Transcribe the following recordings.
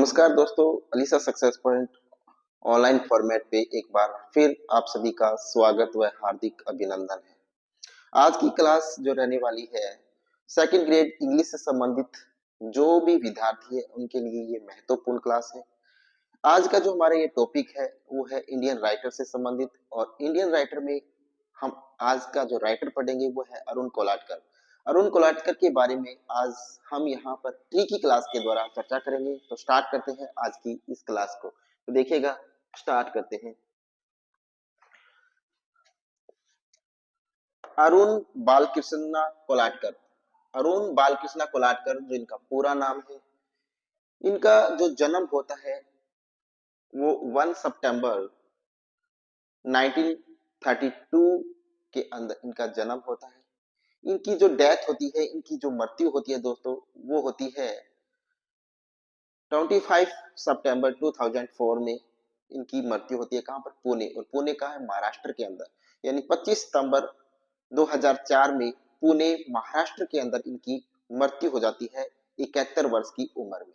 नमस्कार दोस्तों, Alisa success point online format पे एक बार फिर आप सभी का स्वागत व हार्दिक अभिनंदन है। आज की क्लास जो रहने वाली है सेकंड ग्रेड इंग्लिश से संबंधित जो भी विद्यार्थी है उनके लिए ये महत्वपूर्ण क्लास है। आज का जो हमारा ये टॉपिक है वो है इंडियन राइटर से संबंधित, और इंडियन राइटर में हम आज का जो राइटर पढ़ेंगे वो है अरुण कोलाटकर। अरुण कोलाटकर के बारे में आज हम यहाँ पर ट्री की क्लास के द्वारा चर्चा करेंगे। तो स्टार्ट करते हैं आज की इस क्लास को। तो देखिएगा, स्टार्ट करते हैं। अरुण बालकृष्ण कोलाटकर। अरुण बालकृष्ण कोलाटकर जो इनका पूरा नाम है, इनका जो जन्म होता है वो 1 सितंबर 1932 के अंदर इनका जन्म होता है। इनकी जो डेथ होती है, इनकी जो मृत्यु होती है दोस्तों, वो होती है 25 सितंबर 2004 में इनकी मृत्यु होती है। कहां पर? पुणे। और पुणे का है महाराष्ट्र के अंदर, यानी 25 सितंबर 2004 में पुणे महाराष्ट्र के अंदर इनकी मृत्यु हो जाती है 71 वर्ष की उम्र में।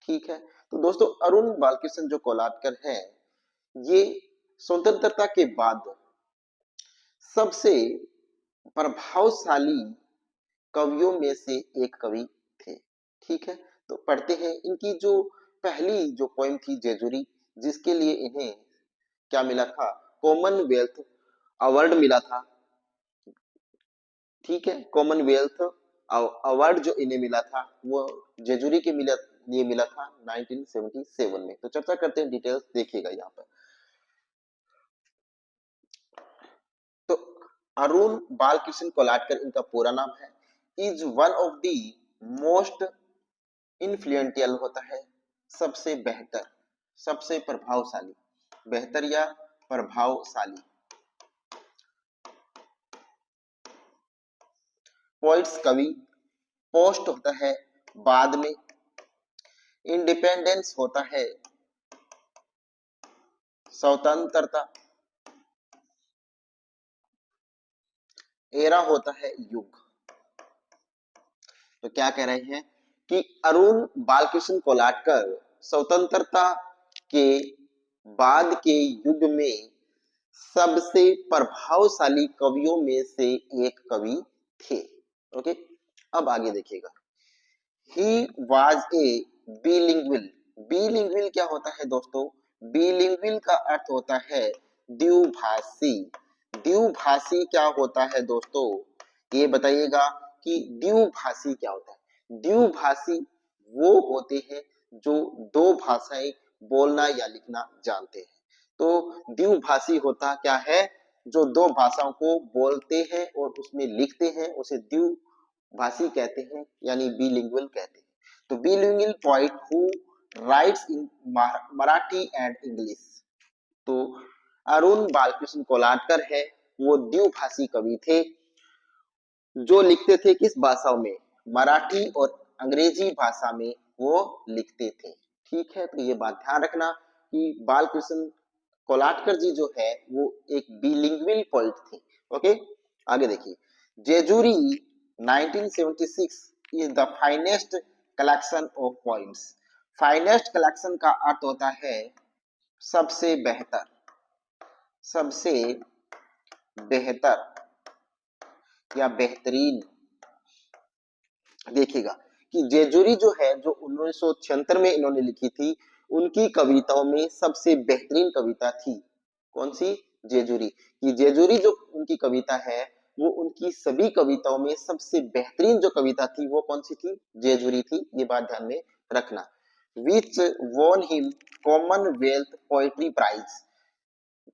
ठीक है, तो दोस्तों अरुण बालकृष्ण जो कोलाटकर है, ये स्वतंत्रता के बाद सबसे प्रभावशाली कवियों में से एक कवि थे। ठीक है, तो पढ़ते हैं। इनकी जो पहली जो पोएम थी जेजुरी, जिसके लिए इन्हें क्या मिला था? कॉमनवेल्थ अवार्ड मिला था। ठीक है, कॉमनवेल्थ अवार्ड जो इन्हें मिला था वो जेजुरी के लिए मिला था 1977 में। तो चर्चा करते हैं, डिटेल्स देखिएगा यहाँ पर। तो अरुण बालकृष्ण कोलाटकर इनका पूरा नाम है। Is one of the most influential होता है, सबसे बेहतर, सबसे प्रभावशाली, बेहतर या प्रभावशाली। पोइट्स कवि, पोस्ट होता है बाद में, इंडिपेंडेंस होता है स्वतंत्रता, एरा होता है युग। तो क्या कह रहे हैं कि अरुण बालकृष्ण कोलाटकर स्वतंत्रता के बाद के युग में सबसे प्रभावशाली कवियों में से एक कवि थे। ओके, अब आगे देखिएगा। He was a बिलिंगुअल। बिलिंगुअल क्या होता है दोस्तों? बिलिंगुअल का अर्थ होता है द्विभाषी। द्विभाषी क्या होता है दोस्तों? ये बताइएगा कि द्विभाषी क्या होता है। द्विभाषी वो होते हैं जो दो भाषाएं बोलना या लिखना जानते हैं। तो द्विभाषी होता क्या है? जो दो भाषाओं को बोलते हैं और उसमें लिखते हैं, उसे द्विभाषी कहते हैं, यानी बिलिंगुअल कहते हैं। तो bilingual poet who writes in Marathi and English. तो अरुण बालकृष्ण कोलाटकर है, वो द्विभाषी कवि थे जो लिखते थे किस भाषाओं में? मराठी और अंग्रेजी भाषा में वो लिखते थे। ठीक है, तो ये बात ध्यान रखना कि बालकृष्ण कोलाटकर जी जो है वो एक बिलिंगुअल पोइट थे। ओके, आगे देखिए। Jejuri 1976 is the finest collection of poems. Finest collection का अर्थ होता है सबसे बेहतर, सबसे बेहतर या बेहतरीन। देखिएगा कि जेजुरी जो है, जो 1976 में इन्होंने लिखी थी, उनकी कविताओं में सबसे बेहतरीन कविता थी कौन सी? जेजुरी। कि जेजुरी जो उनकी कविता है, वो उनकी सभी कविताओं में सबसे बेहतरीन जो कविता थी वो कौन सी थी? जेजुरी थी। ये बात ध्यान में रखना। Which won him Commonwealth poetry prize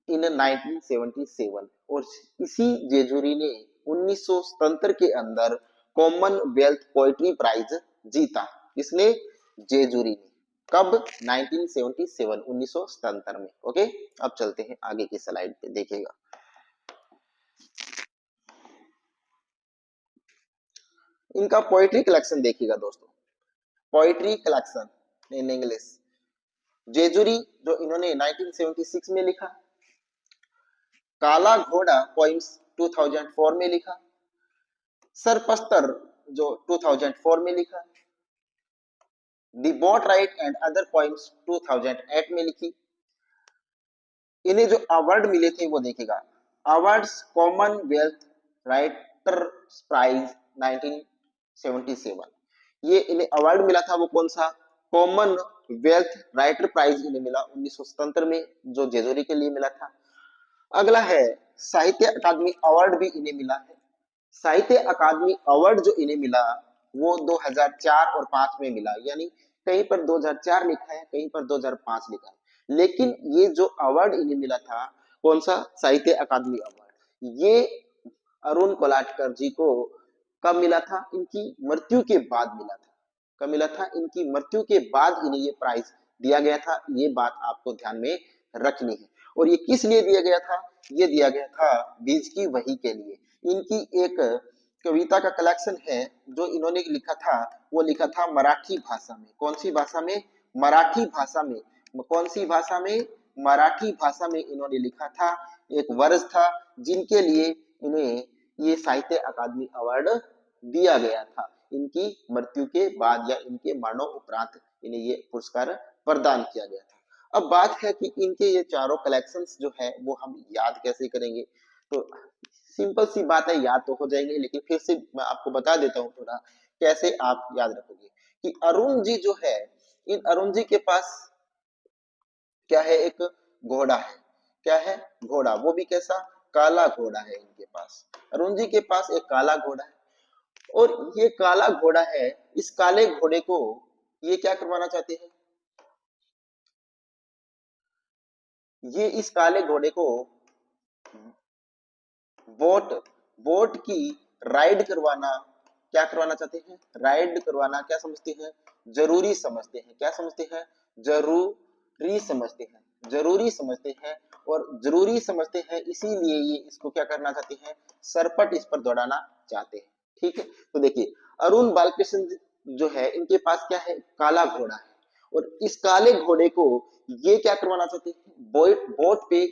in 1977। और इसी जेजुरी ने 1977 के अंदर कॉमनवेल्थ पोएट्री प्राइज जीता। इसने? जेजुरी ने। कब? 1977, 1977 में। ओके, अब चलते हैं आगे की स्लाइड पे, देखिएगा। इनका पोएट्री कलेक्शन देखिएगा दोस्तों। Poetry collection in English. Jejuri जो इन्होंने 1976 में लिखा। काला घोड़ा पोइम्स 2004 में लिखा। सरपस्तर जो 2004 में लिखा। The boat ride and other poems 2008 में लिखी। इन्हें जो अवार्ड मिले थे वो देखेगा, अवार्ड्स कॉमनवेल्थ राइटर प्राइज 1977, ये इन्हें अवार्ड मिला था वो कौन सा, कॉमनवेल्थ राइटर प्राइज इन्हें मिला 1977 में, जो जेजोरी के लिए मिला था। अगला है साहित्य अकादमी अवार्ड भी इन्हें मिला है। साहित्य अकादमी अवार्ड जो इन्हें मिला वो 2004 और 5 में मिला, यानी कहीं पर 2004 लिखा है, कहीं पर 2005 लिखा है, लेकिन ये जो अवार्ड इन्हें मिला था कौन सा, साहित्य अकादमी अवार्ड, ये अरुण कोलाटकर जी को कब मिला था, इनकी मृत्यु के बाद मिला था। कब मिला था, इनकी मृत्यु के बाद इन्हें ये प्राइज दिया गया था, ये बात आपको ध्यान में रखनी है। और ये किस लिए दिया गया था, ये दिया गया था बीज की वही के लिए। इनकी एक कविता का कलेक्शन है जो इन्होंने लिखा था, वो लिखा था मराठी भाषा में। कौन सी भाषा में, मराठी भाषा में। कौन सी भाषा में, मराठी भाषा में इन्होंने लिखा था। एक वर्ष था जिनके लिए इन्हें ये साहित्य अकादमी अवार्ड दिया गया था। इनकी मृत्यु के बाद या इनके मरणों उपरांत इन्हें ये पुरस्कार प्रदान किया गया था। अब बात है कि इनके ये चारों कलेक्शंस जो है वो हम याद कैसे करेंगे, तो सिंपल सी बात है, याद तो हो जाएंगे, लेकिन फिर से मैं आपको बता देता हूँ थोड़ा कैसे आप याद रखोगे कि अरुण जी जो है, इन अरुण जी के पास क्या है, एक घोड़ा है। क्या है, घोड़ा, वो भी कैसा, काला घोड़ा है इनके पास। अरुण जी के पास एक काला घोड़ा है, और ये काला घोड़ा है, इस काले घोड़े को ये क्या करवाना चाहते हैं, ये इस काले घोड़े को बोट बोट की राइड करवाना, क्या करवाना चाहते हैं, राइड करवाना क्या समझते हैं, जरूरी समझते हैं। क्या समझते हैं, जरूरी समझते हैं, जरूरी समझते हैं। और जरूरी समझते हैं इसीलिए ये इसको क्या करना चाहते हैं, सरपट इस पर दौड़ाना चाहते हैं। ठीक है, तो देखिए अरुण बालकृष्ण जो है इनके पास क्या है, काला घोड़ा है, और इस काले घोड़े को ये क्या करवाना चाहते हैं, बोट बोट पे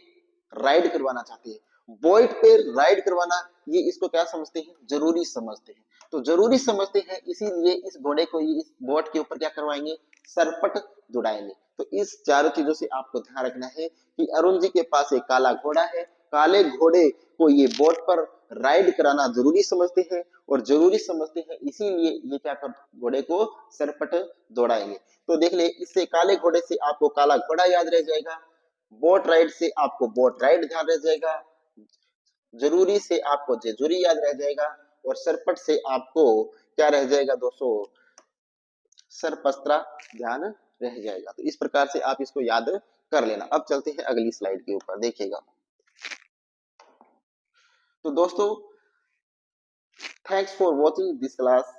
राइड करवाना चाहते हैं। बोट पे राइड करवाना, ये इसको क्या समझते हैं, जरूरी समझते हैं। तो जरूरी समझते हैं इसीलिए इस घोड़े को ये इस बोट के ऊपर क्या करवाएंगे, सरपट दौड़ाएंगे। तो इस चारों चीजों से आपको ध्यान रखना है कि अरुण जी के पास एक काला घोड़ा है, काले घोड़े को ये बोट पर राइड कराना जरूरी समझते हैं, और जरूरी समझते हैं इसीलिए ये क्या कर घोड़े को सरपट दौड़ाएंगे। तो देख ले, इससे काले घोड़े से आपको काला घोड़ा याद रह जाएगा, बोट राइड से आपको बोट राइड ध्यान रह जाएगा, जरूरी से आपको जेजूरी याद रह जाएगा, और सरपट से आपको क्या रह जाएगा दोस्तों, सरपस्त्रा ध्यान रह जाएगा। तो इस प्रकार से आप इसको याद कर लेना। अब चलते हैं अगली स्लाइड के ऊपर, देखिएगा। तो दोस्तों thanks for watching this class.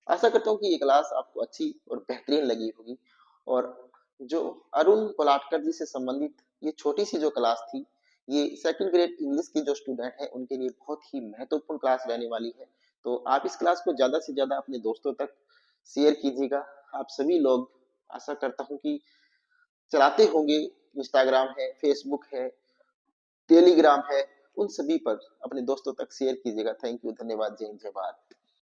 आशा करता हूँ कि ये क्लास आपको अच्छी और बेहतरीन लगी होगी, और जो अरुण कोलाटकर जी से संबंधित ये छोटी सी जो क्लास थी, ये सेकंड ग्रेड इंग्लिश की जो स्टूडेंट है उनके लिए बहुत ही महत्वपूर्ण क्लास रहने वाली है। तो आप इस क्लास को ज्यादा से ज्यादा अपने दोस्तों तक शेयर कीजिएगा। आप सभी लोग, आशा करता हूँ कि चलाते होंगे, इंस्टाग्राम है, फेसबुक है, टेलीग्राम है, उन सभी पर अपने दोस्तों तक शेयर कीजिएगा। थैंक यू, धन्यवाद, जय हिंद, जय भारत।